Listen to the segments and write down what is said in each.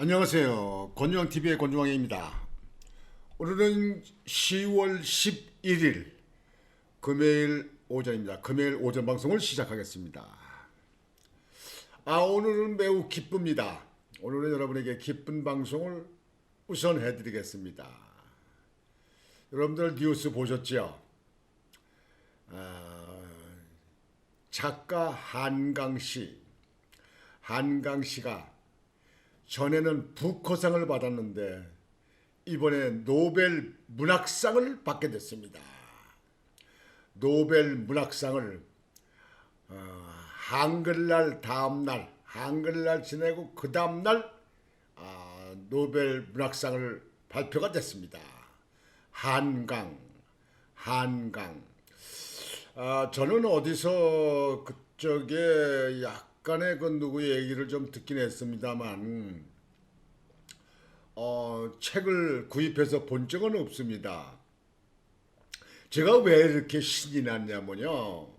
안녕하세요. 권중왕TV의 권중왕입니다. 오늘은 10월 11일 금요일 오전입니다. 금요일 오전 방송을 시작하겠습니다. 오늘은 매우 기쁩니다. 오늘은 여러분에게 기쁜 방송을 우선 해드리겠습니다. 여러분들 뉴스 보셨죠? 작가 한강씨가 전에는 부커상을 받았는데 이번에 노벨 문학상을 받게 됐습니다. 노벨 문학상을 한글날 다음날, 한글날 지내고 그 다음날 노벨 문학상을 발표가 됐습니다. 한강. 저는 어디서 그쪽에 약간의 그 누구의 얘기를 좀 듣긴 했습니다만 책을 구입해서 본 적은 없습니다. 제가 왜 이렇게 신이 났냐면요.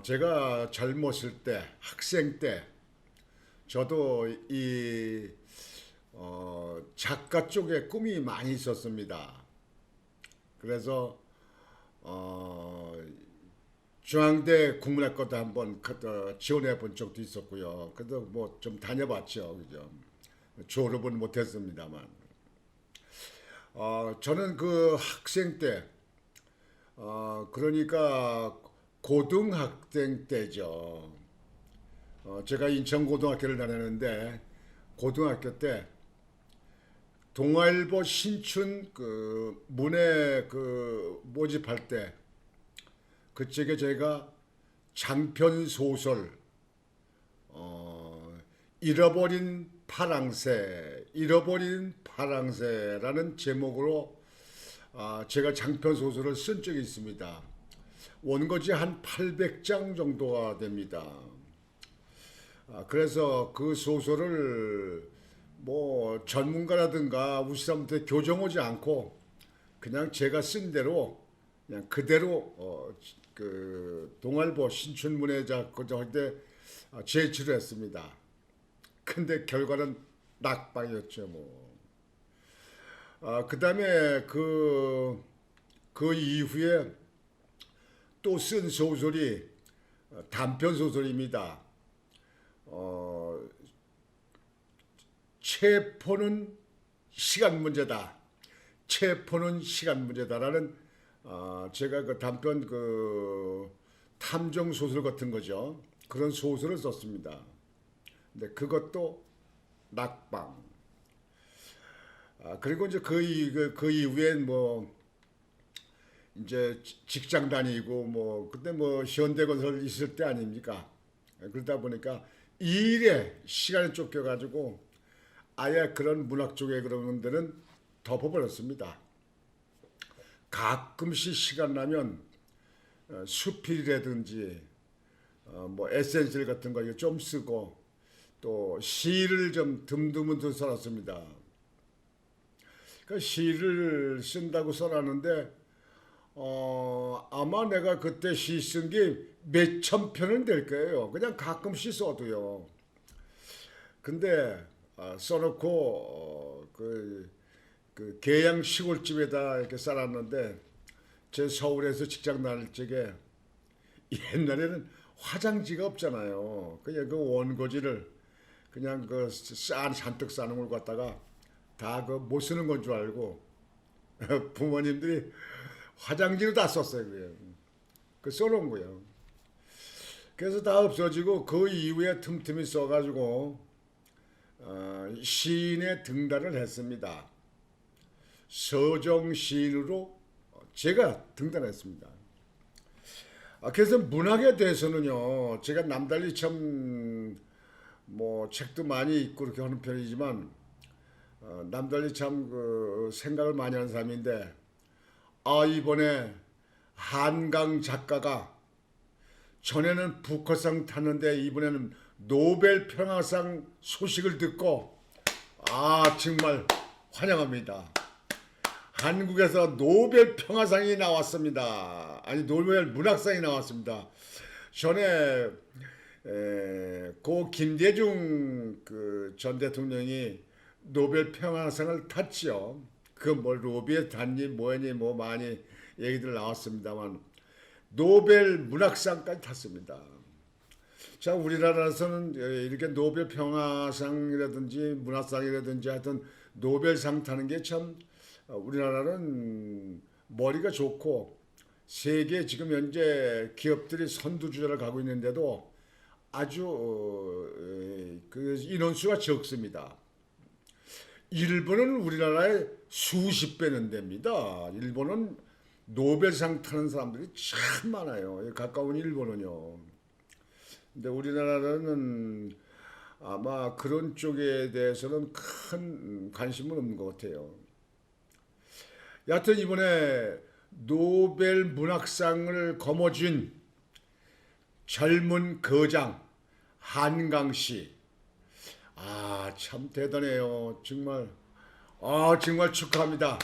제가 젊었을 때, 학생 때 저도 이 작가 쪽에 꿈이 많이 있었습니다. 그래서 중앙대 국문학과도 한번 지원해 본 적도 있었고요. 그래도 뭐 좀 다녀봤죠, 그죠? 졸업은 못했습니다만, 저는 그 학생 때, 그러니까 고등학생 때죠. 제가 인천고등학교를 다녔는데 고등학교 때 동아일보 신춘 그 문예 그 모집할 때 그쪽에 제가 장편 소설 잃어버린 파랑새라는 제목으로 제가 장편 소설을 쓴 적이 있습니다. 원고지 한 800장 정도가 됩니다. 그래서 그 소설을 뭐 전문가라든가 우리 사람한테 교정하지 않고 그냥 제가 쓴 대로 그냥 그대로 그 동아일보 신춘문예자 할때 제출을 했습니다. 근데 결과는 낙방이었죠, 뭐. 그 다음에 그 이후에 또 쓴 소설이 단편 소설입니다. 체포는 시간 문제다. 라는 제가 그 단편 그 탐정 소설 같은 거죠. 그런 소설을 썼습니다. 근데 그것도 낙방. 그리고 이제 그 이후엔 뭐 이제 직장 다니고 뭐 그때 뭐 현대건설 있을 때 아닙니까? 그러다 보니까 일에 시간이 쫓겨가지고 아예 그런 문학 쪽에 그런 데는 덮어버렸습니다. 가끔씩 시간 나면 수필이라든지 뭐 에센셜 같은 거 좀 쓰고 또 시를 좀 드문드문 써놨습니다. 그 시를 쓴다고 써놨는데 아마 내가 그때 시 쓴 게 몇천 편은 될 거예요. 그냥 가끔씩 써도요. 근데 써놓고 그 계양 시골집에다 이렇게 쌓았는데 제 서울에서 직장 다닐 적에 옛날에는 화장지가 없잖아요. 그냥 그 원고지를 그냥 그 잔뜩 싸는 걸 갖다가 다 그 못 쓰는 건 줄 알고 부모님들이 화장지로 다 썼어요. 그냥. 그 써놓은 거예요. 그래서 다 없어지고 그 이후에 틈틈이 써가지고 시인에 등단을 했습니다. 서정 시인으로 제가 등단했습니다. 그래서 문학에 대해서는요, 제가 남달리 참 뭐 책도 많이 읽고 그렇게 하는 편이지만 남달리 참 그 생각을 많이 하는 사람인데 이번에 한강 작가가 전에는 부커상 탔는데 이번에는 노벨 평화상 소식을 듣고 정말 환영합니다. 한국에서 노벨 평화상이 나왔습니다. 아니 노벨 문학상이 나왔습니다. 전에 고 김대중 그 전 대통령이 노벨 평화상을 탔지요. 그 뭐 로비에 탔니 뭐니 뭐 많이 얘기들 나왔습니다만 노벨 문학상까지 탔습니다. 자, 우리나라에서는 이렇게 노벨 평화상이라든지 문학상이라든지 하여튼 노벨상 타는 게 참 우리나라는 머리가 좋고 세계 지금 현재 기업들이 선두주자를 가고 있는데도 아주 그 인원수가 적습니다. 일본은 우리나라의 수십 배는 됩니다. 일본은 노벨상 타는 사람들이 참 많아요. 가까운 일본은요. 근데 우리나라는 아마 그런 쪽에 대해서는 큰 관심은 없는 것 같아요. 여하튼 이번에 노벨 문학상을 거머쥔 젊은 거장 한강 씨, 참 대단해요. 정말 정말 축하합니다.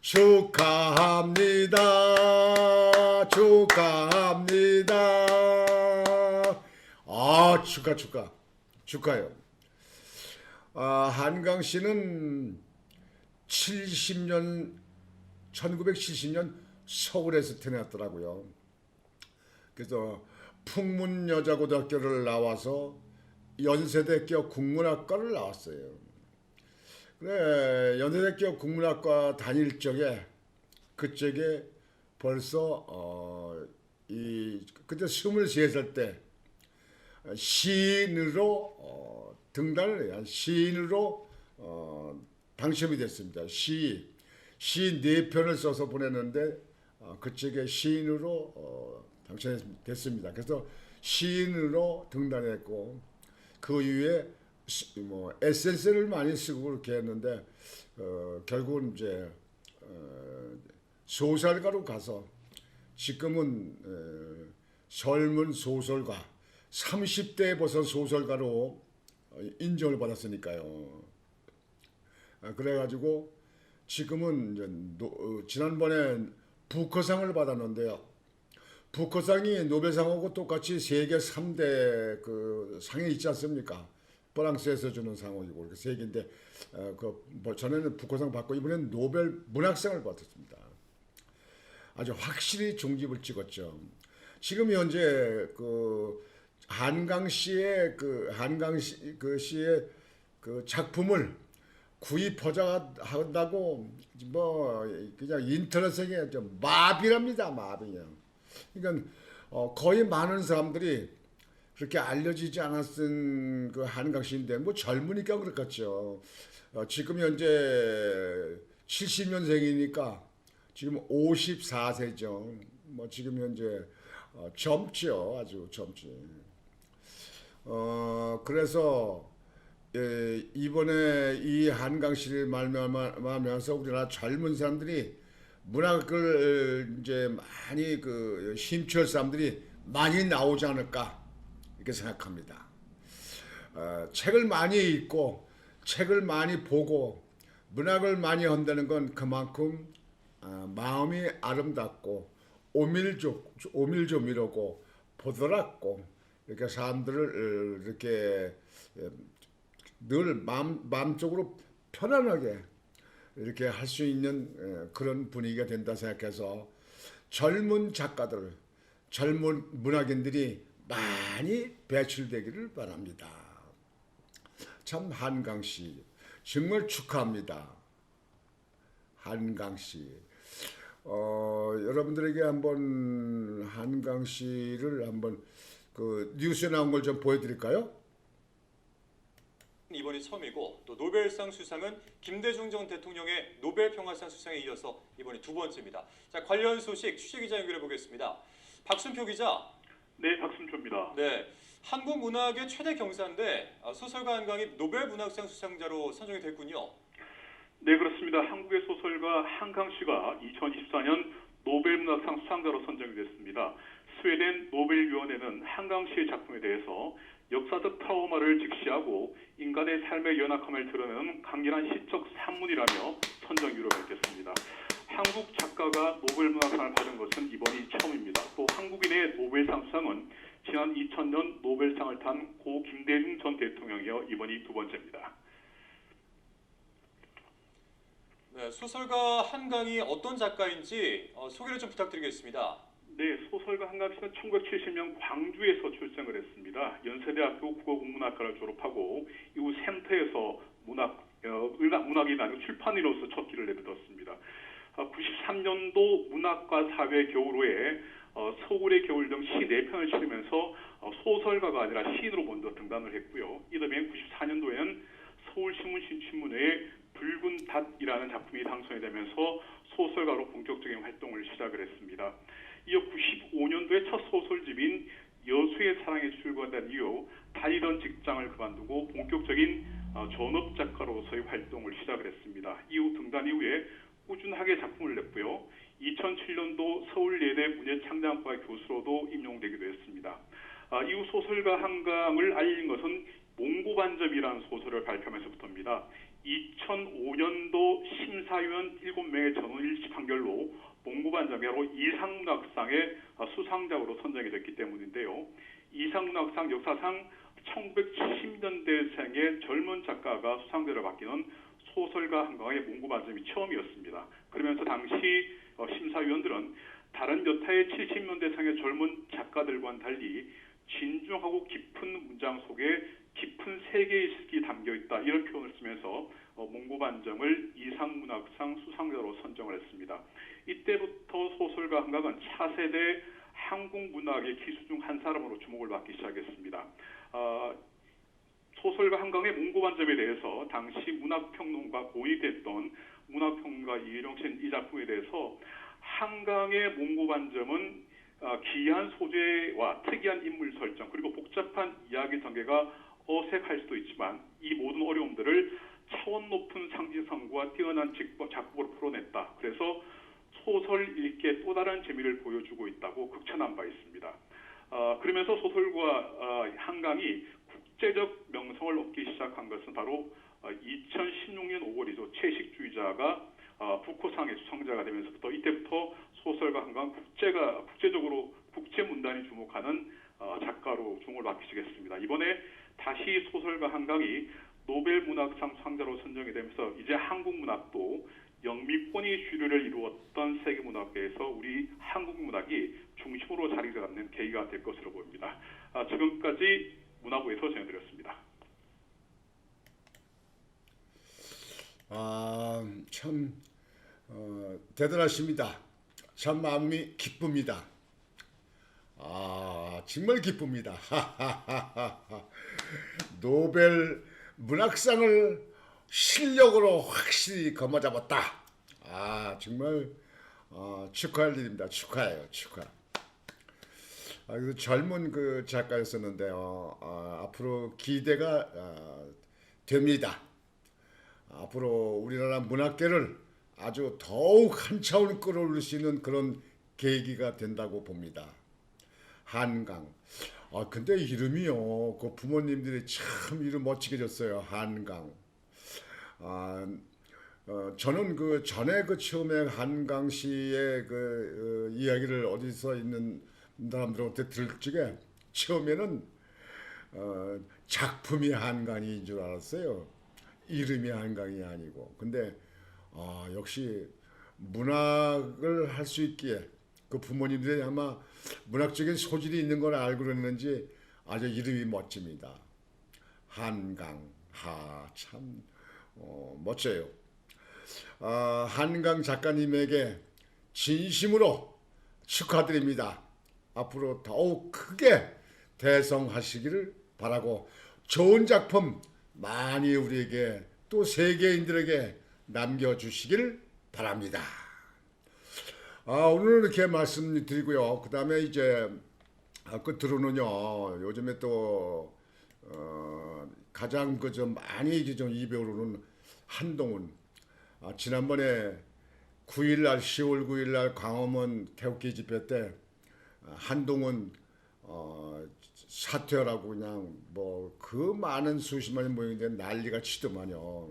축하합니다. 축하합니다. 축하요. 한강 씨는 1970년 서울에서 태어났더라고요. 그래서 풍문여자고등학교를 나와서 연세대교 국문학과를 나왔어요. 그래, 연세대교 국문학과 다닐 적에 그쪽에 벌써 그때 23살 때 시인으로 등단을 해요. 시인으로 당첨이 됐습니다. 시 4편을 써서 보냈는데 그쪽에 시인으로 당첨됐습니다. 그래서 시인으로 등단했고 그 이후에 뭐 에센스를 많이 쓰고 그렇게 했는데 결국은 이제 소설가로 가서 지금은 젊은 소설가 30대에 벌써 소설가로 인정을 받았으니까요. 그래가지고 지금은 이제 지난번에 부커상을 받았는데요. 부커상이 노벨상하고 똑같이 세계 3대 그 상이 있지 않습니까? 프랑스에서 주는 상이고 이렇게 세계인데 전에는 부커상 받고 이번엔 노벨 문학상을 받았습니다. 아주 확실히 종집을 찍었죠. 지금 현재 그 한강 씨의 씨의 그 작품을 구입하자한다고 뭐 그냥 인터넷상에 좀 마비랍니다. 마비요. 그러니까 거의 많은 사람들이 그렇게 알려지지 않았던 그 한강 씨인데 뭐 젊으니까 그렇겠죠. 지금 현재 70년생이니까 지금 54세죠. 뭐 지금 현재 젊죠. 아주 젊지. 그래서 이번에 이 한강 씨를 말미암아서 우리나라 젊은 사람들이 문학을 이제 많이 그 심취할 사람들이 많이 나오지 않을까 이렇게 생각합니다. 책을 많이 읽고 책을 많이 보고 문학을 많이 한다는 건 그만큼 마음이 아름답고 오밀조밀하고 보드랍고 이렇게 사람들을 이렇게 늘 마음적으로 편안하게 이렇게 할 수 있는 그런 분위기가 된다 생각해서 젊은 작가들, 젊은 문학인들이 많이 배출되기를 바랍니다. 참 한강 씨 정말 축하합니다. 한강 씨. 여러분들에게 한번 한강 씨를 한번 그 뉴스에 나온 걸 좀 보여드릴까요? 이번이 처음이고 또 노벨상 수상은 김대중 전 대통령의 노벨 평화상 수상에 이어서 이번이 두 번째입니다. 자, 관련 소식 취재기자 연결해 보겠습니다. 박순표 기자. 네, 박순표입니다. 네, 한국 문학의 최대 경사인데 소설가 한강이 노벨 문학상 수상자로 선정이 됐군요. 네, 그렇습니다. 한국의 소설가 한강 씨가 2024년 노벨 문학상 수상자로 선정이 됐습니다. 스웨덴 노벨위원회는 한강 씨의 작품에 대해서 역사적 트라우마를 직시하고 인간의 삶의 연약함을 드러내는 강렬한 시적 산문이라며 선정 이유를 밝혔습니다. 한국 작가가 노벨 문학상을 받은 것은 이번이 처음입니다. 또 한국인의 노벨상 수상은 지난 2000년 노벨상을 탄 고 김대중 전 대통령이어 이번이 두 번째입니다. 네, 소설가 한강이 어떤 작가인지 소개를 좀 부탁드리겠습니다. 네, 소설가 한강 씨는 1970년 광주에서 출생을 했습니다. 연세대학교 국어국문학과를 졸업하고 이후 센터에서 문학인이 아니고 출판인으로서 첫 길을 내딛었습니다. 93년도 문학과 사회 겨울호에 서울의 겨울 등 시 4편을 치르면서 소설가가 아니라 시인으로 먼저 등단을 했고요. 이듬해 94년도에는 서울신문 신춘문회에 붉은 닷이라는 작품이 당선이 되면서 소설가로 본격적인 활동을 시작을 했습니다. 이어 95년도에 첫 소설집인 여수의 사랑에 출간된 이후 다니던 직장을 그만두고 본격적인 전업 작가로서의 활동을 시작을 했습니다. 이후 등단 이후에 꾸준하게 작품을 냈고요. 2007년도 서울예대 문예창작학과 교수로도 임용되기도 했습니다. 이후 소설가 한강을 알린 것은 몽고반점이라는 소설을 발표하면서부터입니다. 2005년도 심사위원 7명의 전원일치 판결로 몽고반점이 이상문학상의 수상작으로 선정이 됐기 때문인데요. 이상문학상 역사상 1970년대생의 젊은 작가가 수상자를 맡기는 소설가 한강의 몽고반점이 처음이었습니다. 그러면서 당시 심사위원들은 다른 여타의 70년대생의 젊은 작가들과는 달리 진중하고 깊은 문장 속에 깊은 세계의식이 담겨있다 이런 표현을 쓰면서 몽고반점을 이상문학상 수상자로 선정을 했습니다. 이때부터 소설가 한강은 차세대 한국 문학의 기수 중 한 사람으로 주목을 받기 시작했습니다. 소설가 한강의 몽고반점에 대해서 당시 문학평론가 고위 됐던 문학평론가 이혜령 씨는 이 작품에 대해서 한강의 몽고반점은 기이한 소재와 특이한 인물 설정 그리고 복잡한 이야기 전개가 어색할 수도 있지만 이 모든 어려움들을 차원 높은 상징성과 뛰어난 작품으로 풀어냈다. 그래서 소설 읽기에 또 다른 재미를 보여주고 있다고 극찬한 바 있습니다. 그러면서 소설가 한강이 국제적 명성을 얻기 시작한 것은 바로 2016년 5월이죠. 채식주의자가 부코상의 수상자가 되면서부터 이때부터 소설가 한강 국제적으로 국제문단이 주목하는 작가로 주목을 받기 시작했습니다. 이번에 다시 소설가 한강이 노벨문학상 수상자로 선정이 되면서 이제 한국 문학도 영미권이 주류를 이루었던 세계문학계에서 우리 한국 문학이 중심으로 자리 잡는 계기가 될 것으로 보입니다. 지금까지 문화부에서 전해드렸습니다. 참 대단하십니다. 참 마음이 기쁩니다. 정말 기쁩니다. 노벨 문학상을 실력으로 확실히 거머잡았다. 정말 축하할 일입니다. 축하해요. 축하. 그래서 젊은 그 작가였었는데요. 앞으로 기대가 됩니다. 앞으로 우리나라 문학계를 아주 더욱 한 차원 끌어올릴 수 있는 그런 계기가 된다고 봅니다. 한강. 근데 이름이요. 그 부모님들이 참 이름 멋지게 졌어요. 한강. 저는 그 전에 그 처음에 한강 씨의 그 이야기를 어디서 있는 사람들한테 들을 적에 처음에는 작품이 한강인 줄 알았어요. 이름이 한강이 아니고. 근데 역시 문학을 할 수 있기에 그 부모님들이 아마 문학적인 소질이 있는 걸 알고 그랬는지 아주 이름이 멋집니다. 한강. 참 멋져요. 한강 작가님에게 진심으로 축하드립니다. 앞으로 더욱 크게 대성하시기를 바라고 좋은 작품 많이 우리에게 또 세계인들에게 남겨주시기를 바랍니다. 오늘 이렇게 말씀드리고요. 그 다음에 이제 끝으로는요. 요즘에 또 가장 그 좀 많이 좀 입에 오르는 한동훈. 지난번에 9일날 10월 9일날 광화문 태극기 집회 때 한동훈 사퇴하라고 그냥 뭐 그 많은 수십만이 모이는데 난리가 치더만요.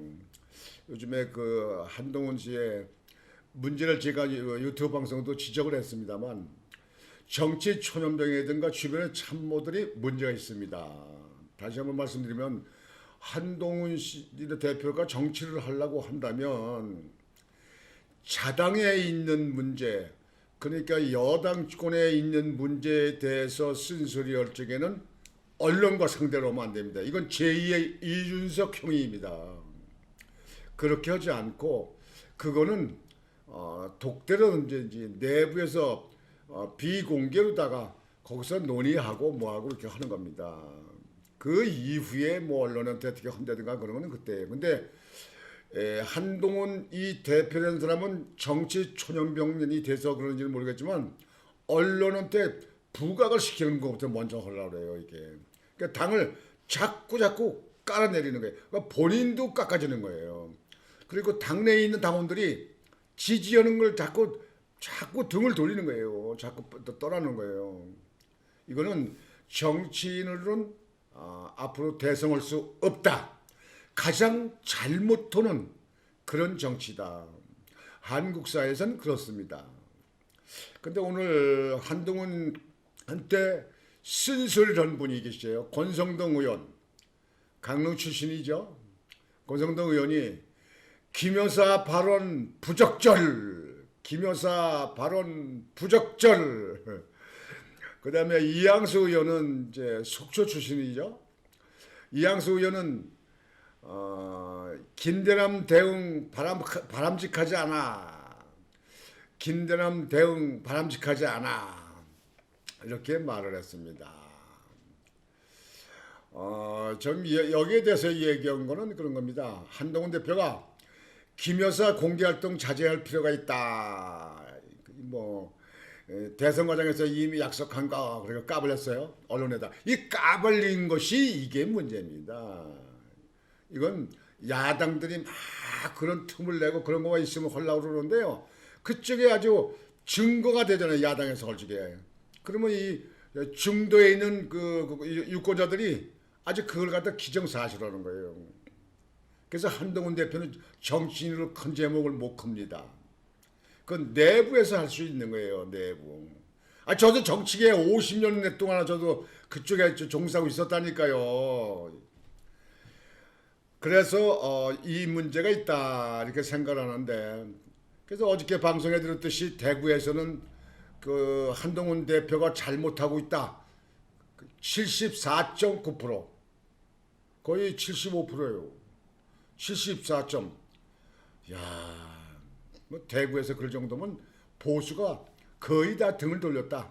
요즘에 그 한동훈 씨의 문제를 제가 유튜브 방송도 지적을 했습니다만 정치 초년병이든가 주변의 참모들이 문제가 있습니다. 다시 한번 말씀드리면 한동훈 대표가 정치를 하려고 한다면 자당에 있는 문제, 그러니까 여당권에 있는 문제에 대해서 쓴소리할 적에는 언론과 상대로 하면 안 됩니다. 이건 제2의 이준석 형입니다. 그렇게 하지 않고 그거는 독대로 이제 내부에서 비공개로다가 거기서 논의하고 뭐하고 이렇게 하는 겁니다. 그 이후에 뭐 언론한테 어떻게 한다든가 그런 거는 그때예요. 근데 한동훈 이 대표라는 사람은 정치 초년병이 돼서 그런지는 모르겠지만 언론한테 부각을 시키는 것부터 먼저 하려고 그래요. 이게 그러니까 당을 자꾸 깔아내리는 거예요. 그러니까 본인도 깎아지는 거예요. 그리고 당내에 있는 당원들이 지지하는 걸 자꾸 등을 돌리는 거예요. 자꾸 떠나는 거예요. 이거는 정치인으로는 앞으로 대성할 수 없다. 가장 잘못하는 그런 정치다. 한국 사회에서는 그렇습니다. 근데 오늘 한동훈한테 쓴소리를 한 분이 계세요. 권성동 의원. 강릉 출신이죠. 권성동 의원이 김여사 발언 부적절. 김여사 발언 부적절. 그 다음에 이양수 의원은 이제 속초 출신이죠. 이양수 의원은 김대남 대응 바람직하지 않아. 김대남 대응 바람직하지 않아. 이렇게 말을 했습니다. 좀 여기에 대해서 얘기한 거는 그런 겁니다. 한동훈 대표가 김여사 공개활동 자제할 필요가 있다. 뭐 대선 과정에서 이미 약속한 거 그리고 까불렸어요. 언론에다. 이 까불린 것이 이게 문제입니다. 이건 야당들이 막 그런 틈을 내고 그런 거가 있으면 하려고 그러는데요. 그쪽에 아주 증거가 되잖아요. 야당에서 걸치게. 그러면 이 중도에 있는 그 유권자들이 아주 그걸 갖다 기정사실하는 거예요. 그래서 한동훈 대표는 정치인으로 큰 제목을 못 큽니다. 그건 내부에서 할 수 있는 거예요. 내부. 저도 정치계에 50년 동안 저도 그쪽에 종사하고 있었다니까요. 그래서 이 문제가 있다 이렇게 생각을 하는데, 그래서 어저께 방송에 들었듯이 대구에서는 그 한동훈 대표가 잘못하고 있다. 74.9%. 거의 75%예요. 74점. 야, 뭐 대구에서 그럴 정도면 보수가 거의 다 등을 돌렸다.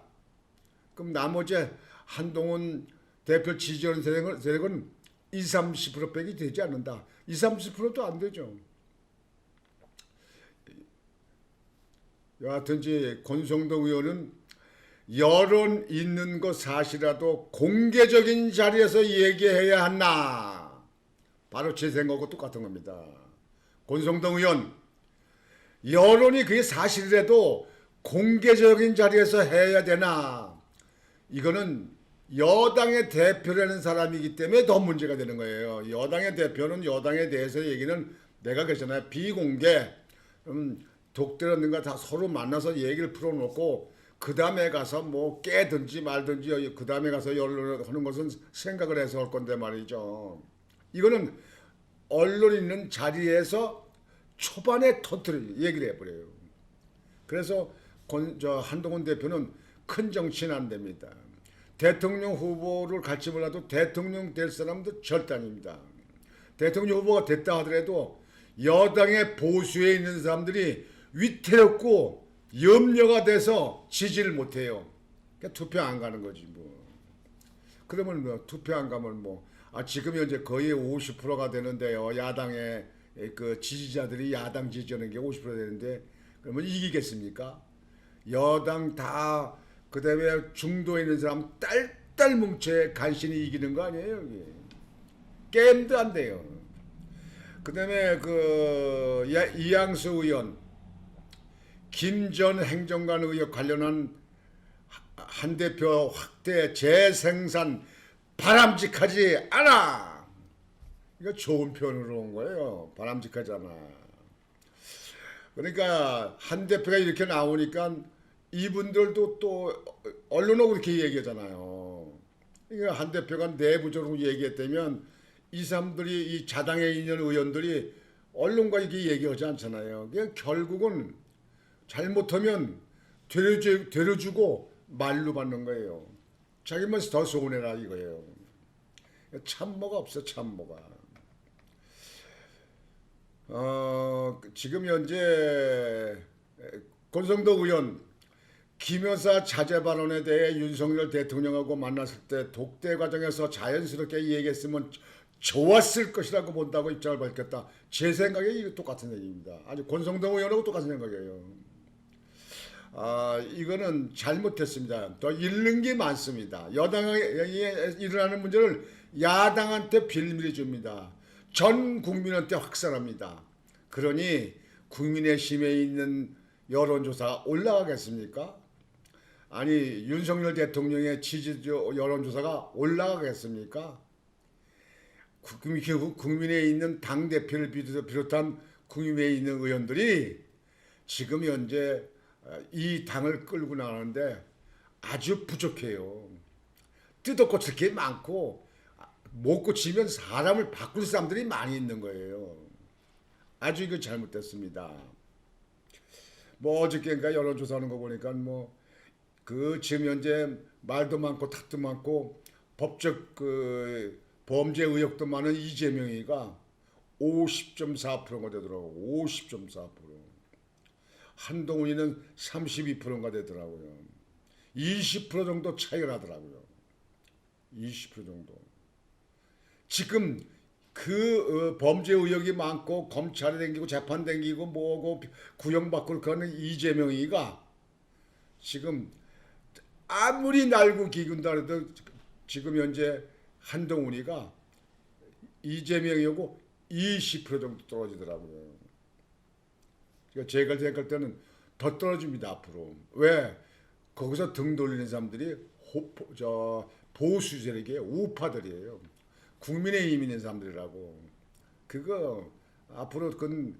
그럼 나머지 한동훈 대표 지지하는 세력은 20-30%밖에 되지 않는다. 20-30%도 안 되죠. 여하튼지 권성동 의원은 여론 있는 것 사실이라도 공개적인 자리에서 얘기해야 한다. 바로 제 생각하고 똑같은 겁니다. 권성동 의원, 여론이 그게 사실이라도 공개적인 자리에서 해야 되나? 이거는 여당의 대표라는 사람이기 때문에 더 문제가 되는 거예요. 여당의 대표는 여당에 대해서 얘기는 내가 그랬잖아요. 비공개, 독대라든가 다 서로 만나서 얘기를 풀어놓고 그 다음에 가서 뭐 깨든지 말든지 그 다음에 가서 연락을 하는 것은 생각을 해서 할 건데 말이죠. 이거는 언론 있는 자리에서 초반에 얘기를 해버려요. 그래서 한동훈 대표는 큰 정치는 안 됩니다. 대통령 후보를 갈지 몰라도 대통령 될 사람도 절대 아닙니다. 대통령 후보가 됐다 하더라도 여당의 보수에 있는 사람들이 위태롭고 염려가 돼서 지지를 못해요. 그러니까 투표 안 가는 거지 뭐. 그러면 뭐 투표 안 가면 뭐 지금 현재 거의 50%가 되는데요. 야당의 그 지지자들이 야당 지지하는 게 50% 되는데 그러면 이기겠습니까? 여당 다 그다음에 중도에 있는 사람 딸딸 뭉쳐 간신히 이기는 거 아니에요? 여기. 게임도 안 돼요. 그다음에 그 이양수 의원, 김 전 행정관 의혹 관련한 한 대표 확대 재생산 바람직하지 않아. 이거 좋은 표현으로 온 거예요. 바람직하지 않아. 그러니까 한 대표가 이렇게 나오니까 이분들도 또 언론하고 그렇게 얘기하잖아요. 이게 한 대표가 내부적으로 얘기했다면 이 사람들이 이 자당에 있는 의원들이 언론과 이렇게 얘기하지 않잖아요. 그냥 결국은 잘못하면 되려주고 말로 받는 거예요. 자기만 더 손해라 이거예요. 참모가 없어 참모가. 지금 현재 권성도 의원 김여사 자제 발언에 대해 윤석열 대통령하고 만났을 때 독대 과정에서 자연스럽게 얘기했으면 좋았을 것이라고 본다고 입장을 밝혔다. 제 생각에 이거 똑같은 얘기입니다. 아주 권성동 의원하고 똑같은 생각이에요. 이거는 잘못했습니다. 더 잃는 게 많습니다. 여당에 일어나는 문제를 야당한테 빌미를 줍니다. 전 국민한테 확산합니다. 그러니 국민의힘에 있는 여론조사가 올라가겠습니까? 아니 윤석열 대통령의 지지 여론조사가 올라가겠습니까? 국민에 있는 당대표를 비롯한 국민에 있는 의원들이 지금 현재 이 당을 끌고 나가는데 아주 부족해요. 뜯어고칠 게 많고 못 고치면 사람을 바꿀 사람들이 많이 있는 거예요. 아주 이거 잘못됐습니다. 뭐 어저께인가 여론조사하는 거 보니까 뭐 그 지금 현재 말도 많고 탓도 많고 법적 그 범죄 의혹도 많은 이재명이가 50.4%가 되더라고. 50.4%. 한동훈이는 32%가 되더라고요. 20% 정도 차이가 나더라고요. 20% 정도. 지금 그 범죄 의혹이 많고 검찰에 댕기고 재판 댕기고 뭐고 구형받고 그러는 이재명이가 지금 아무리 날고 기군다 해도 지금 현재 한동훈이가 이재명이하고 20% 정도 떨어지더라고요. 그러니까 제가 생각할 때는 더 떨어집니다 앞으로. 왜? 거기서 등 돌리는 사람들이 보수 세력의 우파들이에요. 국민의힘 있는 사람들이라고. 그거 앞으로 그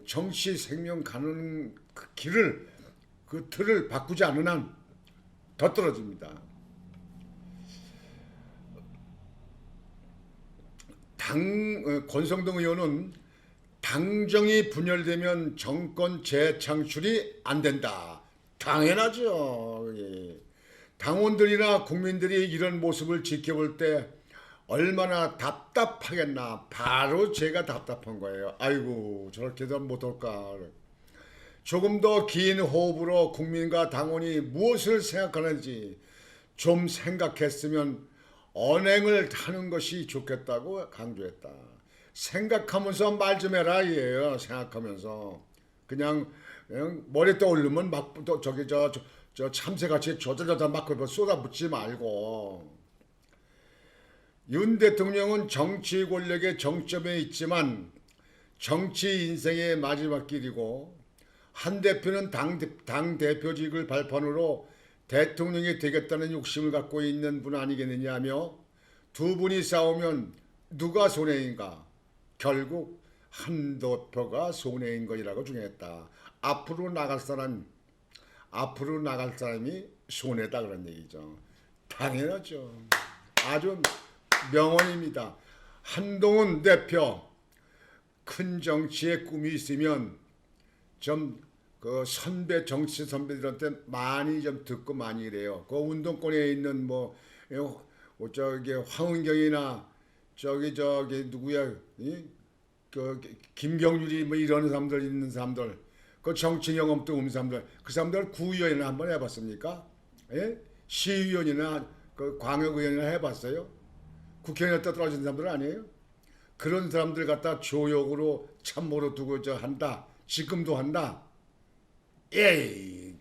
정치 생명 가는 그 길을 그 틀을 바꾸지 않는 한 더 떨어집니다. 권성동 의원은 당정이 분열되면 정권 재창출이 안 된다. 당연하죠. 당원들이나 국민들이 이런 모습을 지켜볼 때 얼마나 답답하겠나. 바로 제가 답답한 거예요. 아이고 저렇게도 못할까. 조금 더 긴 호흡으로 국민과 당원이 무엇을 생각하는지 좀 생각했으면 언행을 하는 것이 좋겠다고 강조했다. 생각하면서 말 좀 해라 이에요. 생각하면서 그냥 머리 떠오르면 막 저기 저 참새같이 저저저저 막 쏟아붓지 말고. 윤 대통령은 정치 권력의 정점에 있지만 정치 인생의 마지막 길이고 한 대표는 당 대표직을 발판으로 대통령이 되겠다는 욕심을 갖고 있는 분 아니겠느냐며 두 분이 싸우면 누가 손해인가? 결국 한 대표가 손해인 것이라고 중요했다. 앞으로 나갈 사람이 손해다 그런 얘기죠. 당연하죠. 아주 명언입니다. 한동훈 대표 큰 정치에 꿈이 있으면 좀 그 정치 선배들한테 많이 좀 듣고 많이 이래요. 그 운동권에 있는 뭐 저기 황은경이나 저기 누구야 그 김경률이 뭐 이런 사람들 있는 사람들 그 정치 경험도 없는 사람들 그 사람들 구의원이나 한번 해봤습니까? 예? 시의원이나 그 광역의원이나 해봤어요? 국회의원한테 떨어진 사람들 아니에요? 그런 사람들 갖다 조역으로 참모로 두고 한다. 지금도 한다. 에이,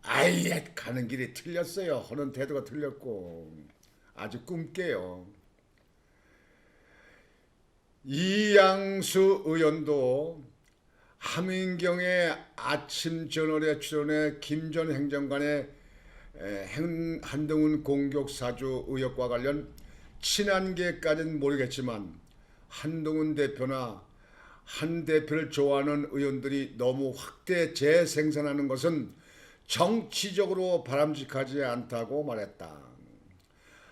아예 가는 길이 틀렸어요. 하는 태도가 틀렸고 아주 꿈깨요. 이양수 의원도 함인경의 아침 저널에 출연해 김 전 행정관의 한동훈 공격 사주 의혹과 관련 친한계까지는 모르겠지만 한동훈 대표나 한 대표를 좋아하는 의원들이 너무 확대 재생산하는 것은 정치적으로 바람직하지 않다고 말했다.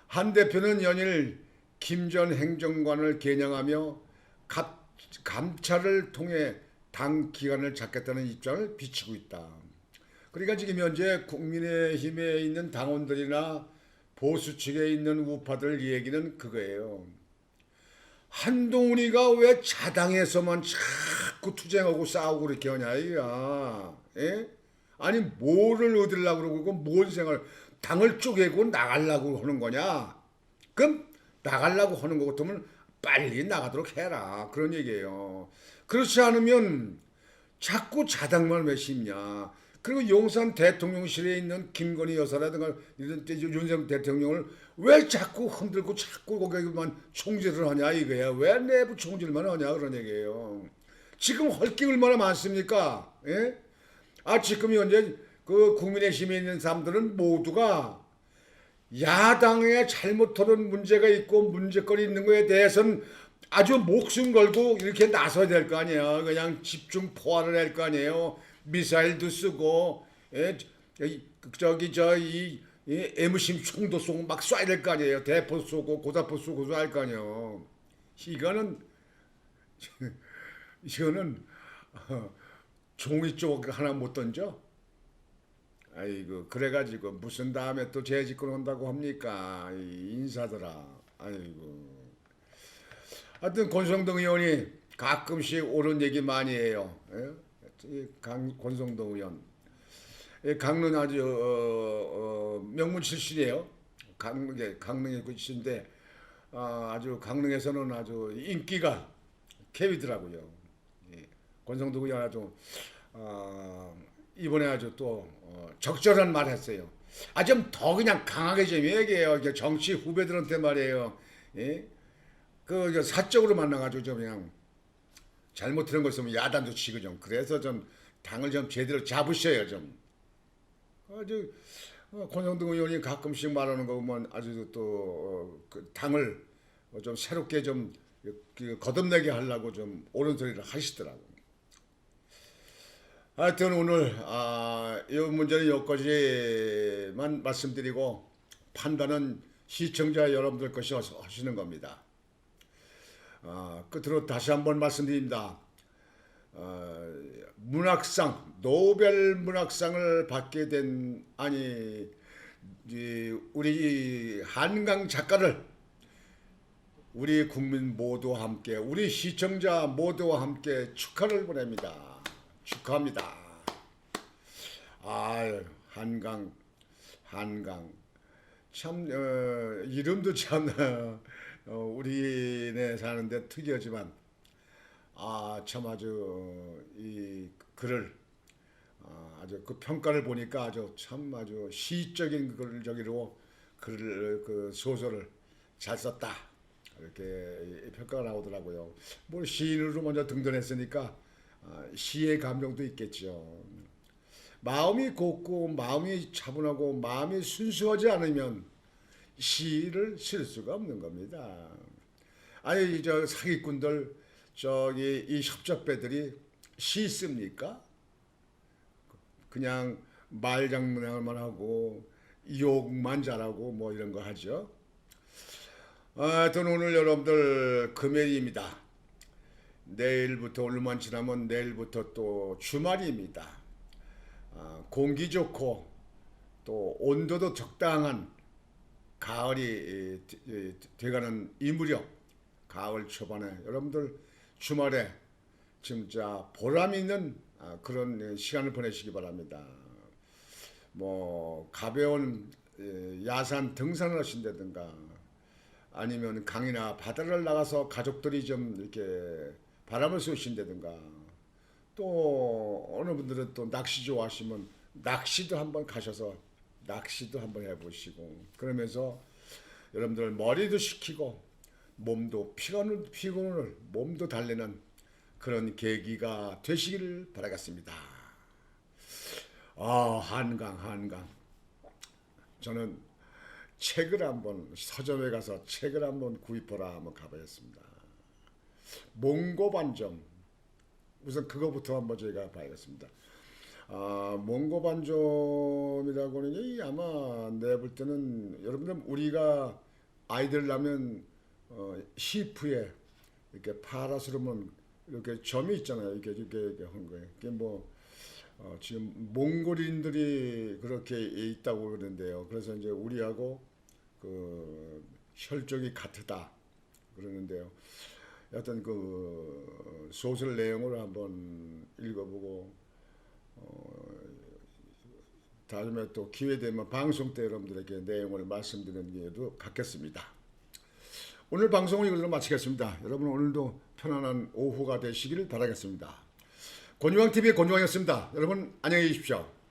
한 대표는 연일 김 전 행정관을 겨냥하며 감찰을 통해 당 기간을 잡겠다는 입장을 비치고 있다. 그러니까 지금 현재 국민의힘에 있는 당원들이나 보수 측에 있는 우파들 얘기는 그거예요. 한동훈이가 왜 자당에서만 자꾸 투쟁하고 싸우고 그렇게 하냐 이야. 예? 아니 뭐를 얻으려고 그러고 뭔 생각을 당을 쪼개고 나가려고 하는 거냐? 그럼 나가려고 하는 것 같으면 빨리 나가도록 해라. 그런 얘기예요. 그렇지 않으면 자꾸 자당만 왜 심냐. 그리고 용산 대통령실에 있는 김건희 여사라든가 이런 윤석열 대통령을 왜 자꾸 흔들고 자꾸 거기만 총질을 하냐 이거야. 왜 내부 총질만 하냐 그런 얘기예요. 지금 할 게 얼마나 많습니까? 예? 지금 현재 그 국민의힘에 있는 사람들은 모두가 야당에 잘못하는 문제가 있고 문제거리 있는 거에 대해서는 아주 목숨 걸고 이렇게 나서야 될 거 아니에요. 그냥 집중 포화를 할 거 아니에요. 미사일도 쓰고 이 애무심 총도 쏘고 막 쏴야 될 거 아니에요. 대포 쏘고 고사포 쏘고 할 거 아니에요. 이거는 종이 쪽 하나 못 던져? 아이고 그래가지고 무슨 다음에 또 재집권 한다고 합니까? 이 인사들아. 아이고. 하여튼 권성동 의원이 가끔씩 옳은 얘기 많이 해요. 예? 권성동 의원. 강릉 아주 명문 출신이에요. 강릉의 출신인데 아주 강릉에서는 아주 인기가 캐비더라고요. 예. 권성동 의원 아주 이번에 아주 또 적절한 말 했어요. 좀 더 그냥 강하게 좀 얘기해요. 정치 후배들한테 말이에요. 예? 그 사적으로 만나가지고 좀 그냥 잘못 들은 거 있으면 야단도 치고 좀 그래서 좀 당을 좀 제대로 잡으셔요 좀. 아주 권성동 의원이 가끔씩 말하는 거 보면 아주 또 그 당을 좀 새롭게 좀 거듭내게 하려고 좀 옳은 소리를 하시더라고. 하여튼 오늘 이 문제는 여기까지만 말씀드리고 판단은 시청자 여러분들 것이 하시는 겁니다. 끝으로 다시 한번 말씀드립니다. 문학상 노벨 문학상을 받게 된 우리 한강 작가를 우리 국민 모두와 함께 우리 시청자 모두와 함께 축하를 보냅니다. 축하합니다. 한강 참 이름도 참 우리네 사는데 특이하지만 참 아주 이 글을 아주 그 평가를 보니까 아주 시적인 글 저기로 글을 그 소설을 잘 썼다 이렇게 평가가 나오더라고요. 뭐 시인으로 먼저 등단했으니까 시의 감정도 있겠죠. 마음이 곱고 마음이 차분하고 마음이 순수하지 않으면 시를 쓸 수가 없는 겁니다. 저 사기꾼들 이 협잡배들이 시 씁니까? 그냥 말장난만 하고 욕만 잘하고 뭐 이런 거 하죠. 하여튼 오늘 여러분들 금요일입니다. 내일부터 오늘만 지나면 내일부터 또 주말입니다. 공기 좋고 또 온도도 적당한 가을이 돼가는 이 무렵 가을 초반에 여러분들 주말에 진짜 보람 있는 그런 시간을 보내시기 바랍니다. 뭐 가벼운 야산 등산을 하신다든가 아니면 강이나 바다를 나가서 가족들이 좀 이렇게 바람을 쏘신다든가 또 어느 분들은 또 낚시 좋아하시면 낚시도 한번 가셔서 낚시도 한번 해보시고 그러면서 여러분들 머리도 식히고 몸도 피곤을 몸도 달래는 그런 계기가 되시기를 바라겠습니다. 한강 저는 책을 한번 서점에 가서 책을 한번 구입하라 한번 가보겠습니다. 몽고반점 우선 그거부터 한번 저희가 봐야겠습니다. 몽고 반점이라고 하는 게 아마 내가 볼 때는 여러분들 우리가 아이들 낳으면 히프에 이렇게 파라스름은 이렇게 점이 있잖아요. 이렇게 한 거예요. 이게 뭐 지금 몽골인들이 그렇게 있다고 그러는데요. 그래서 이제 우리하고 그 혈족이 같다 그러는데요. 여하튼 그 소설 내용을 한번 읽어보고 다음에 또 기회 되면 방송 때 여러분들에게 내용을 말씀드리는 기회도 갖겠습니다. 오늘 방송을 이걸로 마치겠습니다. 여러분 오늘도 편안한 오후가 되시기를 바라겠습니다. 권유왕TV의 권유왕이었습니다. 여러분 안녕히 계십시오.